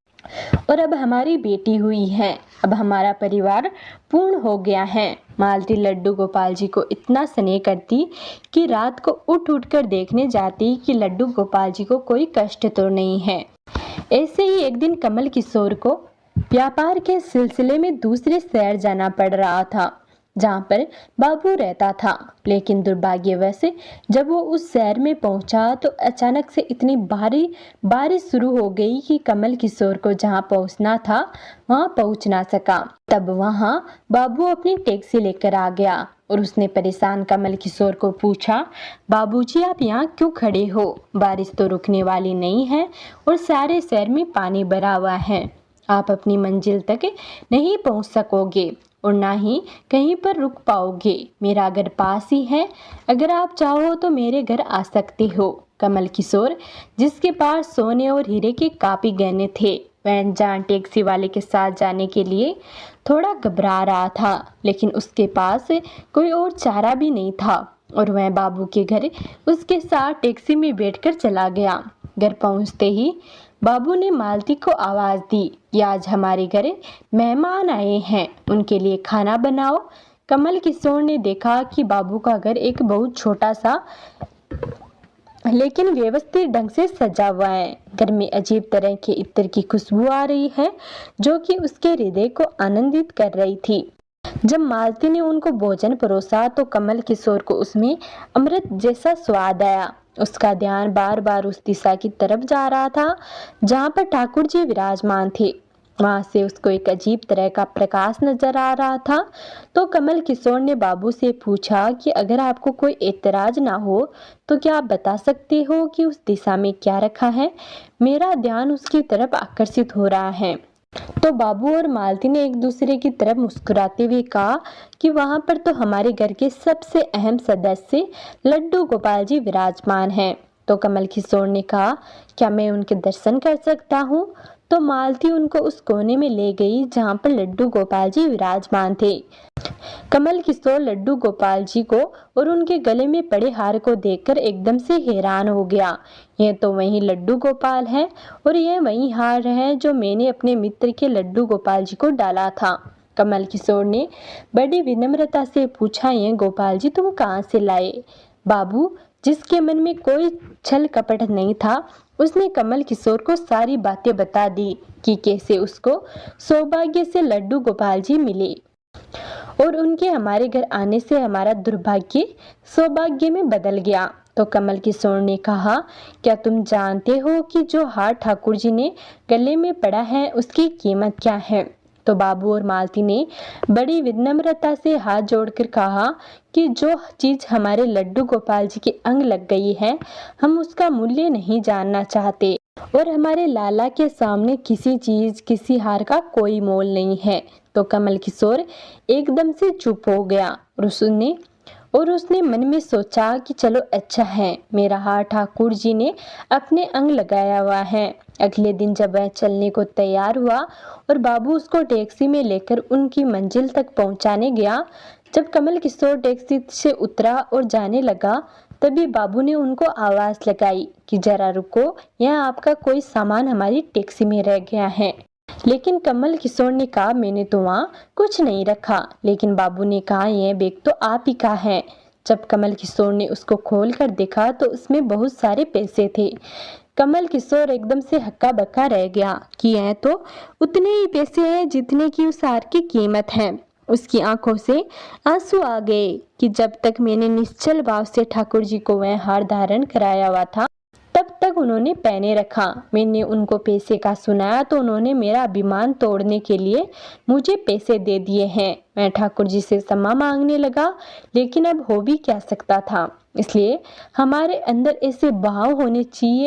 और अब हमारी बेटी हुई है। अब हमारा परिवार पूर्ण हो गया है। मालती लड्डू गोपाल जी को इतना स्नेह करती कि रात को उठ उठ कर देखने जाती कि लड्डू गोपाल जी को कोई कष्ट तो नहीं है। ऐसे ही एक दिन कमल किशोर को व्यापार के सिलसिले में दूसरे शहर जाना पड़ रहा था जहाँ पर बाबू रहता था। लेकिन दुर्भाग्यवश जब वो उस शहर में पहुंचा तो अचानक से इतनी भारी बारिश शुरू हो गई कि कमल किशोर को जहाँ पहुंचना था वहाँ पहुंच ना सका। तब वहाँ बाबू अपनी टैक्सी लेकर आ गया और उसने परेशान कमल किशोर को पूछा, बाबूजी आप यहाँ क्यों खड़े हो? बारिश तो रुकने वाली नहीं है और सारे शहर में पानी भरा हुआ है। आप अपनी मंजिल तक नहीं पहुँच सकोगे और ना ही कहीं पर रुक पाओगे। मेरा घर पास ही है, अगर आप चाहो तो मेरे घर आ सकते हो। कमल किशोर, जिसके पास सोने और हीरे के काफी गहने थे, वह अनजान टैक्सी वाले के साथ जाने के लिए थोड़ा घबरा रहा था, लेकिन उसके पास कोई और चारा भी नहीं था और वह बाबू के घर उसके साथ टैक्सी में बैठकर चला गया। घर पहुंचते ही बाबू ने मालती को आवाज दी कि आज हमारे घर मेहमान आए हैं, उनके लिए खाना बनाओ। कमल किशोर ने देखा कि बाबू का घर एक बहुत छोटा सा लेकिन व्यवस्थित ढंग से सजा हुआ है। घर में अजीब तरह के इत्र की खुशबू आ रही है जो कि उसके हृदय को आनंदित कर रही थी। जब मालती ने उनको भोजन परोसा तो कमल किशोर को उसमें अमृत जैसा स्वाद आया। उसका ध्यान बार बार उस दिशा की तरफ जा रहा था जहाँ पर ठाकुर जी विराजमान थे। वहां से उसको एक अजीब तरह का प्रकाश नजर आ रहा था। तो कमल किशोर ने बाबू से पूछा कि अगर आपको कोई एतराज ना हो तो क्या आप बता सकते हो कि उस दिशा में क्या रखा है? मेरा ध्यान उसकी तरफ आकर्षित हो रहा है। तो बाबू और मालती ने एक दूसरे की तरफ मुस्कुराते हुए कहा कि वहां पर तो हमारे घर के सबसे अहम सदस्य लड्डू गोपाल जी विराजमान हैं। तो कमल किशोर ने कहा, क्या मैं उनके दर्शन कर सकता हूँ? तो मालती उनको उस कोने में ले गई जहाँ पर लड्डू गोपाल जी विराजमान थे। कमल किशोर लड्डू गोपाल जी को और उनके गले में पड़े हार को देखकर एकदम से हैरान हो गया। यह तो वही लड्डू गोपाल है और यह वही हार है जो मैंने अपने मित्र के लड्डू गोपाल जी को डाला था। कमल किशोर ने बड़ी विनम्रता से पूछा, ये गोपाल जी तुम कहाँ से लाए? बाबू, जिसके मन में कोई छल कपट नहीं था, उसने कमल किशोर को सारी बातें बता दी कि कैसे उसको सौभाग्य से लड्डू गोपाल जी मिले और उनके हमारे घर आने से हमारा दुर्भाग्य सौभाग्य में बदल गया। तो कमल किशोर ने कहा, क्या तुम जानते हो कि जो हार ठाकुर जी ने गले में पड़ा है उसकी कीमत क्या है? तो बाबू और मालती ने बड़ी विनम्रता से हाथ जोड़कर कहा कि जो चीज हमारे लड्डू गोपाल जी के अंग लग गई है, हम उसका मूल्य नहीं जानना चाहते और हमारे लाला के सामने किसी चीज, किसी हार का कोई मोल नहीं है। तो कमल किशोर एकदम से चुप हो गया और उसने मन में सोचा कि चलो अच्छा है, मेरा हार ठाकुर जी ने अपने अंग लगाया हुआ है। अगले दिन जब वह चलने को तैयार हुआ और बाबू उसको टैक्सी में लेकर उनकी मंजिल तक पहुंचाने गया, जब कमल किशोर टैक्सी से उतरा और जाने लगा, तभी बाबू ने उनको आवाज लगाई कि जरा रुको, यहाँ आपका कोई सामान हमारी टैक्सी में रह गया है। लेकिन कमल किशोर ने कहा, मैंने तो वहाँ कुछ नहीं रखा। लेकिन बाबू ने कहा, यह बैग तो आप ही का है, जब कमल किशोर ने उसको खोलकर देखा तो उसमें बहुत सारे पैसे थे। कमल किशोर एकदम से हक्का बक्का रह गया कि यह तो उतने ही पैसे हैं जितने की उस हार की कीमत है। उसकी आंखों से आंसू आ गए कि जब तक मैंने निश्चल भाव से ठाकुर जी को वह हार धारण कराया हुआ था तब तक उन्होंने पहने रखा। मैंने उनको पैसे का सुनाया तो उन्होंने मेरा अभिमान तोड़ने के लिए मुझे पैसे दे दिए हैं। मैं ठाकुर जी से क्षमा मांगने लगा, लेकिन अब हो भी क्या सकता था। इसलिए हमारे अंदर ऐसे भाव होने चाहिए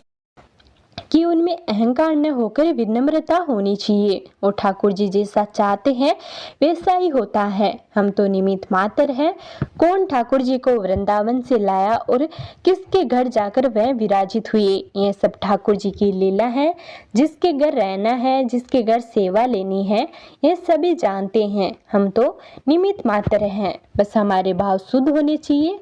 कि उनमें अहंकार न होकर विनम्रता होनी चाहिए। और ठाकुर जी जैसा चाहते हैं वैसा ही होता है। हम तो निमित्त मात्र हैं। कौन ठाकुर जी को वृंदावन से लाया और किसके घर जाकर वह विराजित हुए, ये सब ठाकुर जी की लीला है। जिसके घर रहना है, जिसके घर सेवा लेनी है, ये सभी जानते हैं। हम तो निमित्त मात्र हैं, बस हमारे भाव शुद्ध होने चाहिए।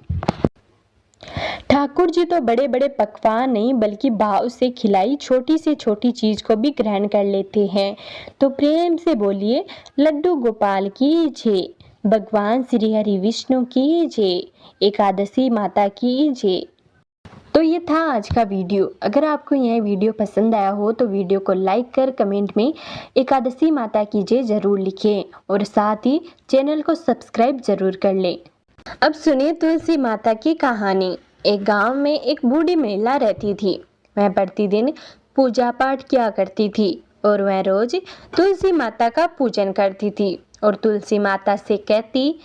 ठाकुर जी तो बड़े बड़े पकवान नहीं बल्कि भाव से खिलाई छोटी से छोटी चीज को भी ग्रहण कर लेते हैं। तो प्रेम से बोलिए लड्डू गोपाल की जय, भगवान श्री हरि विष्णु की जय, एकादशी माता की जय। तो ये था आज का वीडियो। अगर आपको यह वीडियो पसंद आया हो तो वीडियो को लाइक कर कमेंट में एकादशी माता की जय जरूर लिखें और साथ ही चैनल को सब्सक्राइब जरूर कर लें। अब सुनिए तुलसी माता की कहानी। एक गांव में एक बूढ़ी महिला रहती थी। वह प्रतिदिन पूजा पाठ किया करती थी और वह रोज तुलसी माता का पूजन करती थी और तुलसी माता से कहती,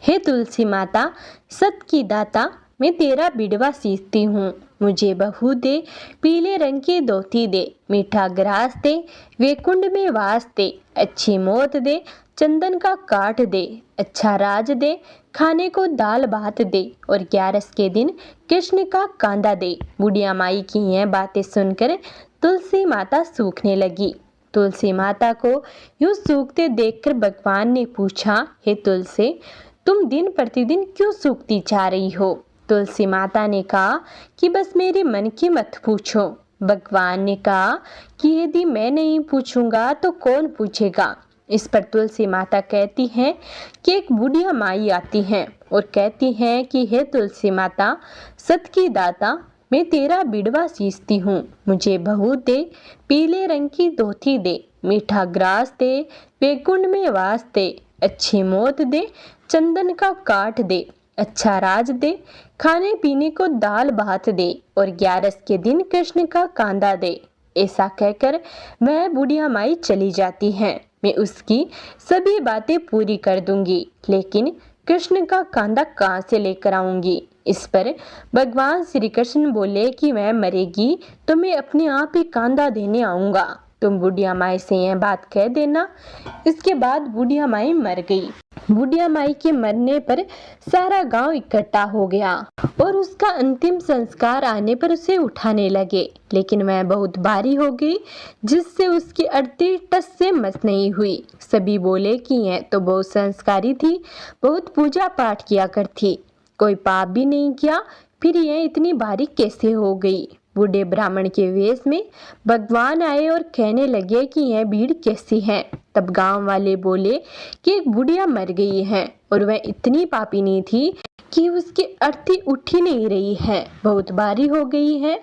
हे तुलसी माता, सत की दाता, मैं तेरा बिड़वा सींचती हूँ। मुझे बहू दे, पीले रंग की धोती दे, मीठा ग्रास दे, वैकुंठ में वास दे, अच्छी मौत दे, चंदन का काठ दे, अच्छा राज दे, खाने को दाल भात दे और 11 के दिन कृष्ण का कांदा दे। बुढ़िया माई की यह बातें सुनकर तुलसी माता सूखने लगी। तुलसी माता को यूं सूखते देखकर भगवान ने पूछा, हे तुलसी, तुम दिन प्रतिदिन क्यों सूखती जा रही हो? तुलसी माता ने कहा कि बस मेरे मन की मत पूछो। भगवान ने कहा कि यदि मैं नहीं पूछूंगा तो कौन पूछेगा? इस पर तुलसी माता कहती हैं कि एक बुढ़िया माई आती हैं और कहती हैं कि हे तुलसी माता, सत की दाता, मैं तेरा बिड़वा सींचती हूँ। मुझे बहू दे, पीले रंग की धोती दे, मीठा ग्रास दे, वैकुंठ में वास दे, अच्छी मौत दे, चंदन का काठ दे, अच्छा राज दे, खाने पीने को दाल भात दे और 11 के दिन कृष्ण का कांदा दे। ऐसा कहकर वह बुढ़िया माई चली जाती है। मैं उसकी सभी बातें पूरी कर दूंगी, लेकिन कृष्ण का कांदा कहाँ से लेकर आऊंगी? इस पर भगवान श्री कृष्ण बोले कि वह मरेगी तो मैं अपने आप ही कांदा देने आऊंगा। तुम बुढ़िया माई से यह बात कह देना। इसके बाद बुढ़िया माई मर गई। बुढ़िया माई के मरने पर सारा गांव इकट्ठा हो गया और उसका अंतिम संस्कार आने पर उसे उठाने लगे, लेकिन वह बहुत भारी हो गई जिससे उसकी अर्थी टस से मस नहीं हुई। सभी बोले कि यह तो बहुत संस्कारी थी, बहुत पूजा पाठ किया करती, कोई पाप भी नहीं किया, फिर यह इतनी भारी कैसे हो गई? बूढ़े ब्राह्मण के वेश में भगवान आए और कहने लगे कि यह भीड़ कैसी है। तब गांव वाले बोले कि एक बुढ़िया मर गई है और वह इतनी पापिनी थी कि उसकी अर्थी उठ ही नहीं रही है, बहुत भारी हो गई है।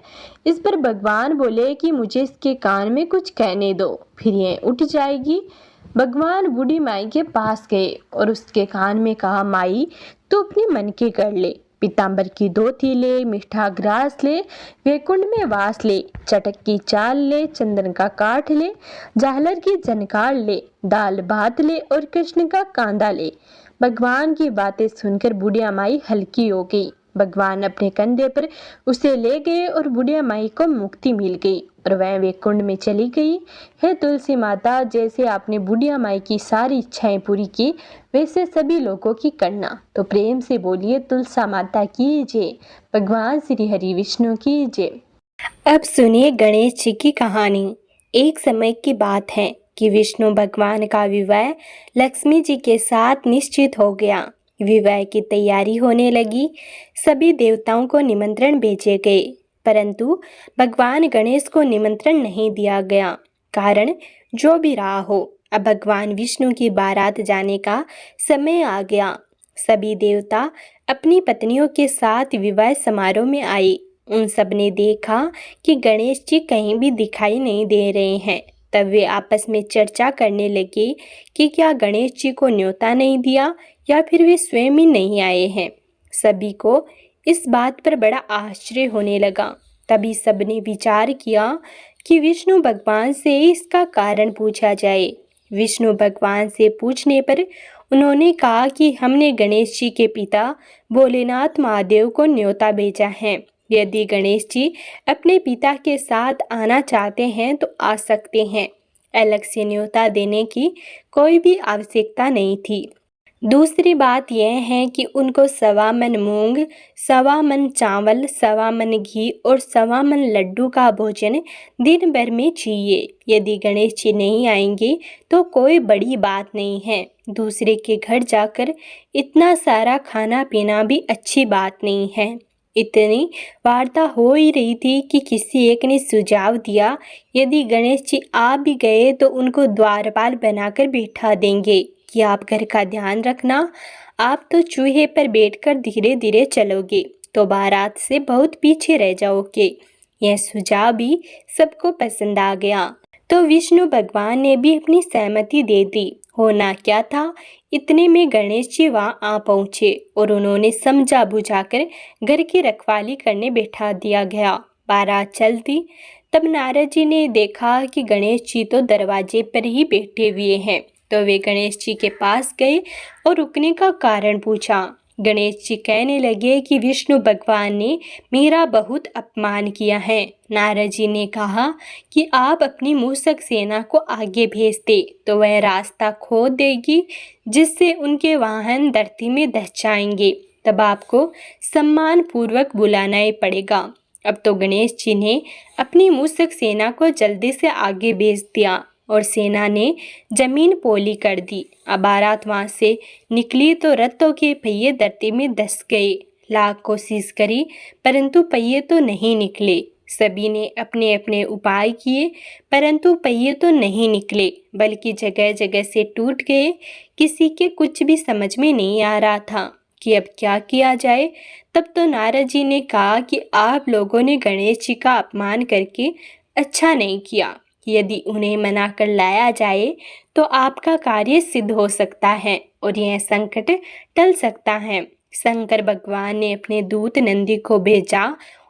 इस पर भगवान बोले कि मुझे इसके कान में कुछ कहने दो, फिर यह उठ जाएगी। भगवान बूढ़ी माई के पास गए और उसके कान में कहा, माई, तू अपने मन की कर ले, पीताम्बर की धोती ले, मीठा ग्रास ले, वैकुंठ में वास ले, चटक की चाल ले, चंदन का काठ ले, झालर की झनकार ले, दाल भात ले और कृष्ण का कांदा ले। भगवान की बातें सुनकर बुढ़िया माई हल्की हो गई। भगवान अपने कंधे पर उसे ले गए और बुढ़िया माई को मुक्ति मिल गई और वह वैकुंठ में चली गई। हे तुलसी माता, जैसे आपने बुढ़िया माई की सारी इच्छाएं पूरी की वैसे सभी लोगों की करना। तो प्रेम से बोलिए तुलसा माता की जय, भगवान श्री हरि विष्णु की जय। अब सुनिए गणेश जी की कहानी। एक समय की बात है कि विष्णु भगवान का विवाह लक्ष्मी जी के साथ निश्चित हो गया। विवाह की तैयारी होने लगी। सभी देवताओं को निमंत्रण भेजे गए, परंतु भगवान गणेश को निमंत्रण नहीं दिया गया। कारण जो भी रहा हो, अब भगवान विष्णु की बारात जाने का समय आ गया। सभी देवता अपनी पत्नियों के साथ विवाह समारोह में आए। उन सब ने देखा कि गणेश जी कहीं भी दिखाई नहीं दे रहे हैं। तब वे आपस में चर्चा करने लगे कि क्या गणेश जी को न्योता नहीं दिया या फिर वे स्वयं ही नहीं आए हैं। सभी को इस बात पर बड़ा आश्चर्य होने लगा। तभी सबने विचार किया कि विष्णु भगवान से इसका कारण पूछा जाए। विष्णु भगवान से पूछने पर उन्होंने कहा कि हमने गणेश जी के पिता भोलेनाथ महादेव को न्योता भेजा है। यदि गणेश जी अपने पिता के साथ आना चाहते हैं तो आ सकते हैं। अलग से न्योता देने की कोई भी आवश्यकता नहीं थी। दूसरी बात यह है कि उनको 1.25 मन मूंग, 1.25 मन चावल, 1.25 मन घी और 1.25 मन लड्डू का भोजन दिन भर में चाहिए। यदि गणेश जी नहीं आएंगे तो कोई बड़ी बात नहीं है। दूसरे के घर जाकर इतना सारा खाना पीना भी अच्छी बात नहीं है। इतनी वार्ता हो ही रही थी कि किसी एक ने सुझाव दिया, यदि गणेश जी आ भी गए तो उनको द्वारपाल बनाकर बिठा देंगे कि आप घर का ध्यान रखना। आप तो चूहे पर बैठकर धीरे धीरे चलोगे तो बारात से बहुत पीछे रह जाओगे। यह सुझाव भी सबको पसंद आ गया तो विष्णु भगवान ने भी अपनी सहमति दे दी। होना क्या था, इतने में गणेश जी वहाँ आ पहुँचे और उन्होंने समझा बुझाकर घर की रखवाली करने बैठा दिया गया। बारात चलती तब नारद जी ने देखा कि गणेश जी तो दरवाजे पर ही बैठे हुए हैं। तो वे गणेश जी के पास गए और रुकने का कारण पूछा। गणेश जी कहने लगे कि विष्णु भगवान ने मेरा बहुत अपमान किया है। नारद जी ने कहा कि आप अपनी मूषक सेना को आगे भेजते तो वह रास्ता खोद देगी, जिससे उनके वाहन धरती में दस जाएंगे। तब आपको सम्मान पूर्वक बुलाना ही पड़ेगा। अब तो गणेश जी ने अपनी मूषक सेना को जल्दी से आगे भेज दिया और सेना ने जमीन पोली कर दी। अब बारात वहाँ से निकली तो रथों के पहिए धरती में धंस गए। लाख कोशिश करी परंतु पहिए तो नहीं निकले। सभी ने अपने अपने उपाय किए परंतु पहिए तो नहीं निकले, बल्कि जगह जगह से टूट गए। किसी के कुछ भी समझ में नहीं आ रहा था कि अब क्या किया जाए। तब तो नारद जी ने कहा कि आप लोगों ने गणेश जी का अपमान करके अच्छा नहीं किया। यदि उन्हें मना कर लाया जाए तो आपका कार्य सिद्ध हो सकता है और यह संकट टल सकता है। शंकर भगवान ने अपने दूत नंदी को भेजा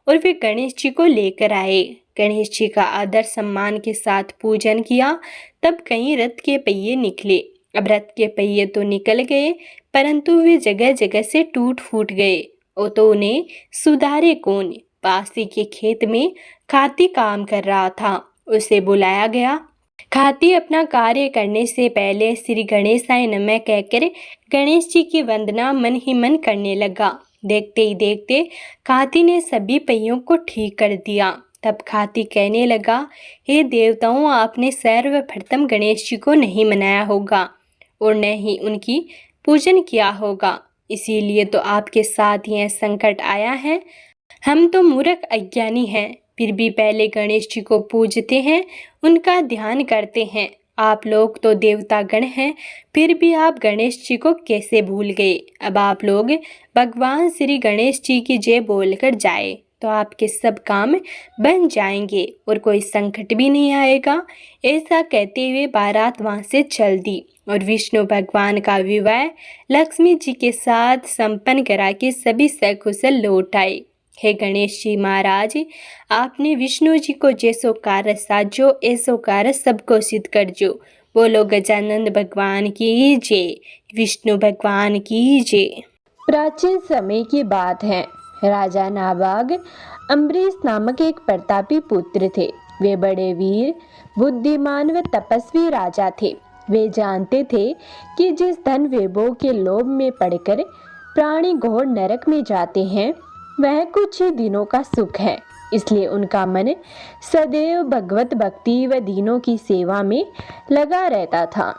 और वे गणेश जी को लेकर आए। गणेश जी का आदर सम्मान के साथ पूजन किया। तब कई रथ के पहिए निकले। अब रथ के पहिए तो निकल गए परंतु वे जगह जगह से टूट फूट गए। और तो उन्हें सुधारे कौन। पासी के खेत में खाती काम कर रहा था, उसे बुलाया गया। खाती अपना कार्य करने से पहले श्री गणेशाय नमः कहकर गणेश जी की वंदना मन ही मन करने लगा। देखते ही देखते खाती ने सभी पहियों को ठीक कर दिया। तब खाती कहने लगा, हे देवताओं, आपने सर्वप्रथम गणेश जी को नहीं मनाया होगा और न ही उनकी पूजन किया होगा, इसीलिए तो आपके साथ यह संकट आया है। हम तो मूर्ख अज्ञानी हैं, फिर भी पहले गणेश जी को पूजते हैं, उनका ध्यान करते हैं। आप लोग तो देवता गण हैं, फिर भी आप गणेश जी को कैसे भूल गए। अब आप लोग भगवान श्री गणेश जी की जय बोलकर जाए तो आपके सब काम बन जाएंगे और कोई संकट भी नहीं आएगा। ऐसा कहते हुए बारात वहाँ से चल दी और विष्णु भगवान का विवाह लक्ष्मी जी के साथ संपन्न करा के सभी सकुशल लौट आए। हे गणेश जी महाराज, आपने विष्णु जी को जैसो कार्य साजो ऐसो कार्य सबको सिद्ध कर जो। बोलो गजानंद भगवान की जय, विष्णु भगवान की जय। प्राचीन समय की बात है। राजा नाभाग अम्बरीश नामक एक प्रतापी पुत्र थे। वे बड़े वीर, बुद्धिमान व तपस्वी राजा थे। वे जानते थे कि जिस धन वैभव के लोभ में पड़कर प्राणी घोर नरक में जाते हैं वह कुछ ही दिनों का सुख है। इसलिए उनका मन सदैव भगवत भक्ति व दीनों की सेवा में लगा रहता था।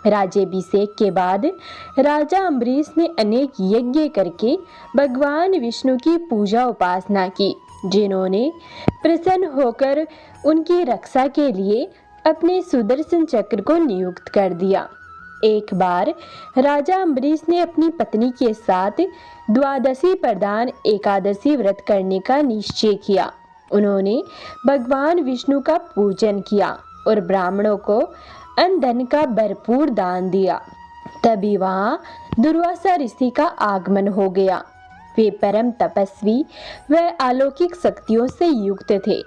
राज्याभिषेक के बाद राजा अम्बरीश ने अनेक यज्ञ करके भगवान विष्णु की पूजा उपासना की, जिन्होंने प्रसन्न होकर उनकी रक्षा के लिए अपने सुदर्शन चक्र को नियुक्त कर दिया। एक बार राजा अम्बरीश ने अपनी पत्नी के साथ द्वादशी प्रदान एकादशी व्रत करने का निश्चय किया। उन्होंने भगवान विष्णु का पूजन किया और ब्राह्मणों को अन्न धन का भरपूर दान दिया। तभी वहाँ दुर्वासा ऋषि का आगमन हो गया। वे परम तपस्वी व अलौकिक शक्तियों से युक्त थे,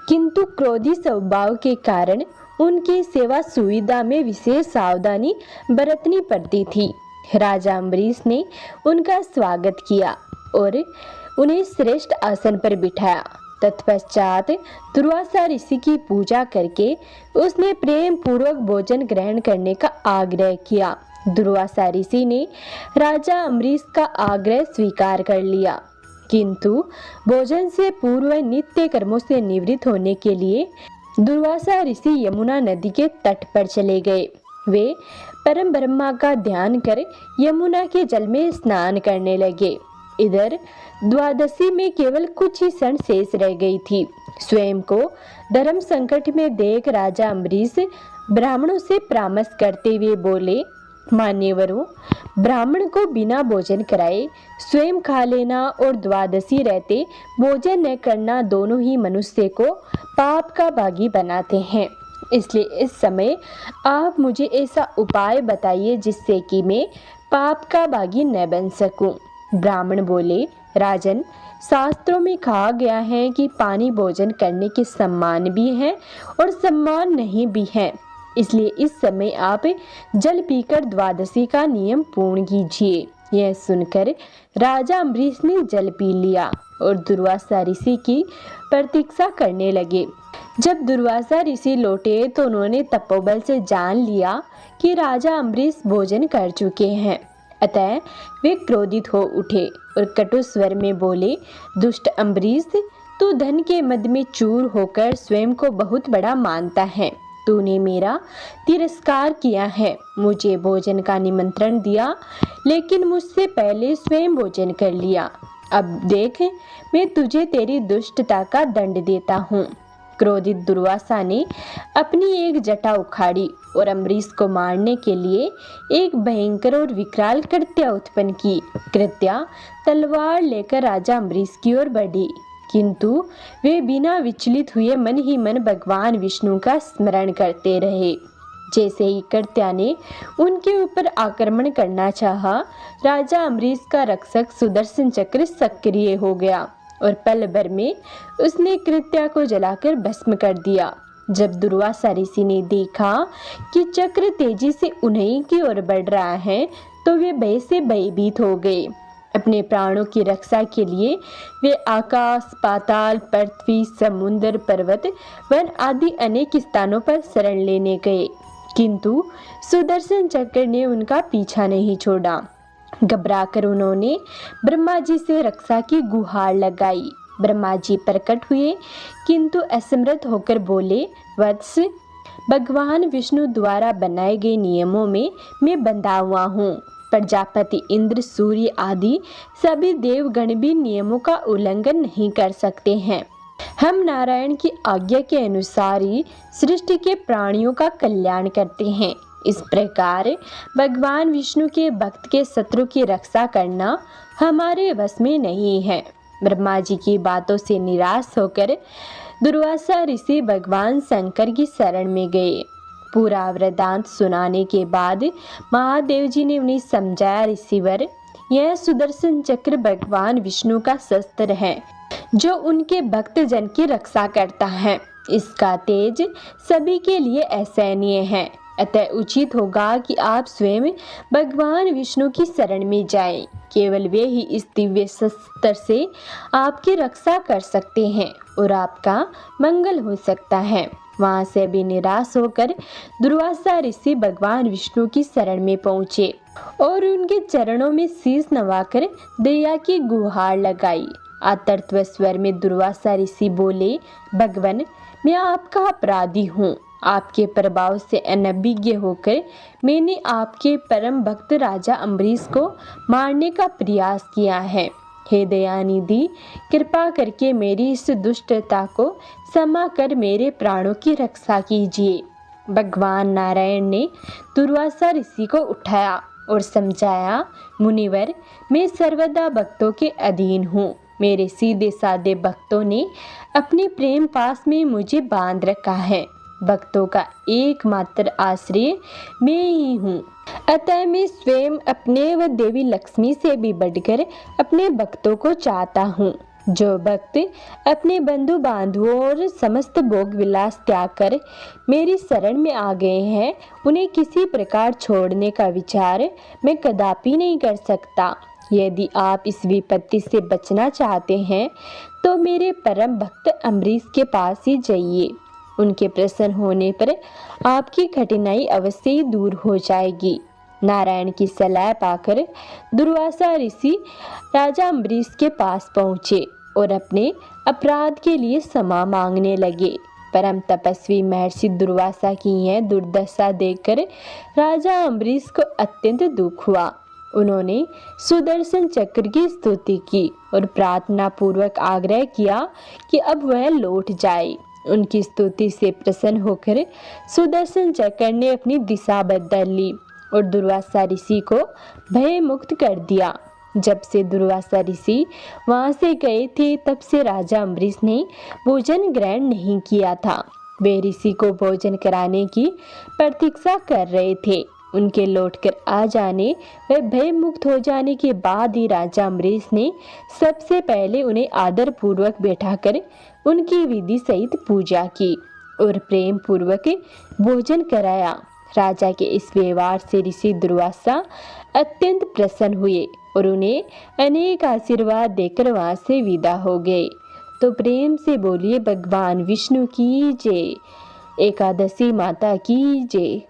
किंतु क्रोधी स्वभाव के कारण उनकी सेवा सुविधा में विशेष सावधानी बरतनी पड़ती थी। राजा अम्बरीश ने उनका स्वागत किया और उन्हें श्रेष्ठ आसन पर बिठाया। तत्पश्चात दुर्वासा ऋषि की पूजा करके उसने प्रेम पूर्वक भोजन ग्रहण करने का आग्रह किया। दुर्वासा ऋषि ने राजा अम्बरीश का आग्रह स्वीकार कर लिया, किंतु भोजन से पूर्व नित्य कर्मों से निवृत्त होने के लिए दुर्वासा ऋषि यमुना नदी के तट पर चले गए। वे परम ब्रह्मा का ध्यान कर यमुना के जल में स्नान करने लगे। इधर द्वादशी में केवल कुछ ही क्षण शेष रह गई थी। स्वयं को धर्म संकट में देख राजा अम्बरीश ब्राह्मणों से परामर्श करते हुए बोले, मान्यवरों, ब्राह्मण को बिना भोजन कराए स्वयं खा लेना और द्वादशी रहते भोजन न करना दोनों ही मनुष्य को पाप का भागी बनाते हैं। इसलिए इस समय आप मुझे ऐसा उपाय बताइए जिससे कि मैं पाप का भागी न बन सकूं। ब्राह्मण बोले, राजन, शास्त्रों में कहा गया है कि पानी भोजन करने के सम्मान भी है और सम्मान नहीं भी है, इसलिए इस समय आप जल पीकर द्वादशी का नियम पूर्ण कीजिए। यह सुनकर राजा अम्बरीश ने जल पी लिया और दुर्वासा ऋषि की प्रतीक्षा करने लगे। जब दुर्वासा ऋषि लौटे तो उन्होंने तपोबल से जान लिया कि राजा अम्बरीश भोजन कर चुके हैं। अतः वे क्रोधित हो उठे और कटु स्वर में बोले, दुष्ट अम्बरीश, तू धन के मद में चूर होकर स्वयं को बहुत बड़ा मानता है। तूने मेरा तिरस्कार किया है, मुझे भोजन का निमंत्रण दिया, लेकिन मुझसे पहले स्वयं भोजन कर लिया। अब देख, मैं तुझे तेरी दुष्टता का दंड देता हूँ। क्रोधित दुर्वासा ने अपनी एक जटा उखाड़ी और अम्बरीश को मारने के लिए एक भयंकर और विकराल कृत्या उत्पन्न की। कृत्या तलवार लेकर राजा अम्बरीश की ओर बढ़ी, किंतु वे बिना विचलित हुए मन ही मन भगवान विष्णु का स्मरण करते रहे। जैसे ही कृत्या ने उनके ऊपर आक्रमण करना चाहा, राजा अम्बरीश का रक्षक सुदर्शन चक्र सक्रिय हो गया और पल भर में उसने कृत्या को जलाकर भस्म कर दिया। जब दुर्वासा ऋषि ने देखा कि चक्र तेजी से उन्हीं की ओर बढ़ रहा है, तो वे भय से भयभीत हो गए। अपने प्राणों की रक्षा के लिए वे आकाश, पाताल, पृथ्वी, समुद्र, पर्वत, वन आदि अनेक स्थानों पर शरण लेने गए, किंतु सुदर्शन चक्र ने उनका पीछा नहीं छोड़ा। घबराकर उन्होंने ब्रह्मा जी से रक्षा की गुहार लगाई। ब्रह्मा जी प्रकट हुए, किंतु असमर्थ होकर बोले, वत्स, भगवान विष्णु द्वारा बनाए गए नियमों में मैं बंधा हुआ हूँ। प्रजापति इंद्र, सूर्य आदि सभी देवगण भी नियमों का उल्लंघन नहीं कर सकते हैं। हम नारायण की आज्ञा के अनुसार ही सृष्टि के प्राणियों का कल्याण करते हैं। इस प्रकार भगवान विष्णु के भक्त के शत्रु की रक्षा करना हमारे वश में नहीं है। ब्रह्मा जी की बातों से निराश होकर दुर्वासा ऋषि भगवान शंकर की शरण में गए। पूरा वृतांत सुनाने के बाद महादेव जी ने उन्हें समझाया, ऋषिवर, यह सुदर्शन चक्र भगवान विष्णु का शस्त्र है जो उनके भक्त जन की रक्षा करता है। इसका तेज सभी के लिए असहनीय है, अतः उचित होगा कि आप स्वयं भगवान विष्णु की शरण में जाएं। केवल वे ही इस दिव्य शस्त्र से आपकी रक्षा कर सकते हैं और आपका मंगल हो सकता है। वहां से भी निराश होकर दुर्वासा ऋषि भगवान विष्णु की शरण में पहुंचे और उनके चरणों में शीश नवाकर दया की गुहार लगाई। आतर्त्व स्वर में दुर्वासा ऋषि बोले, भगवान, मैं आपका अपराधी हूँ। आपके प्रभाव से अनभिज्ञ होकर मैंने आपके परम भक्त राजा अम्बरीश को मारने का प्रयास किया है। हे दयानिधि, कृपा करके मेरी इस दुष्टता को क्षमा कर मेरे प्राणों की रक्षा कीजिए। भगवान नारायण ने दुर्वासा ऋषि को उठाया और समझाया, मुनिवर, मैं सर्वदा भक्तों के अधीन हूँ। मेरे सीधे साधे भक्तों ने अपने प्रेम पास में मुझे बांध रखा है। भक्तों का एकमात्र आश्रय मैं ही हूँ। अतः मैं स्वयं अपने व देवी लक्ष्मी से भी बढ़कर अपने भक्तों को चाहता हूँ। जो भक्त अपने बंधु बांधवों और समस्त भोग विलास त्याग कर मेरी शरण में आ गए हैं, उन्हें किसी प्रकार छोड़ने का विचार मैं कदापि नहीं कर सकता। यदि आप इस विपत्ति से बचना चाहते हैं तो मेरे परम भक्त अम्बरीश के पास ही जाइए। उनके प्रसन्न होने पर आपकी कठिनाई अवश्य ही दूर हो जाएगी। नारायण की सलाह पाकर दुर्वासा ऋषि राजा अम्बरीश के पास पहुँचे और अपने अपराध के लिए क्षमा मांगने लगे। परम तपस्वी महर्षि दुर्वासा की यह दुर्दशा देखकर राजा अम्बरीश को अत्यंत दुख हुआ। उन्होंने सुदर्शन चक्र की स्तुति की और प्रार्थना पूर्वक आग्रह किया कि अब वह लौट जाए। उनकी स्तुति से प्रसन्न होकर सुदर्शन चक्र ने अपनी दिशा बदल ली और दुर्वासा ऋषि को भय मुक्त कर दिया। जब से दुर्वासा ऋषि वहां से गए थे, तब से राजा अम्बरीश ने भोजन ग्रहण नहीं किया था। वे ऋषि को भोजन कराने की प्रतीक्षा कर रहे थे। उनके लौटकर आ जाने व भय मुक्त हो जाने के बाद ही राजा अम्बरीश ने सबसे पहले उन्हें आदर पूर्वक बैठाकर उनकी विधि सहित पूजा की और प्रेम पूर्वक भोजन कराया। राजा के इस व्यवहार से ऋषि दुर्वासा अत्यंत प्रसन्न हुए और उन्हें अनेक आशीर्वाद देकर वहां से विदा हो गए। तो प्रेम से बोलिए भगवान विष्णु की जय, एकादशी माता की जय।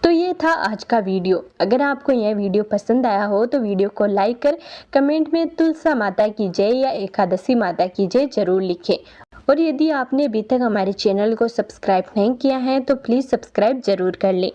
तो ये था आज का वीडियो। अगर आपको यह वीडियो पसंद आया हो तो वीडियो को लाइक कर कमेंट में तुलसा माता की जय या एकादशी माता की जय जरूर लिखें। और यदि आपने अभी तक हमारे चैनल को सब्सक्राइब नहीं किया है तो प्लीज़ सब्सक्राइब जरूर कर लें।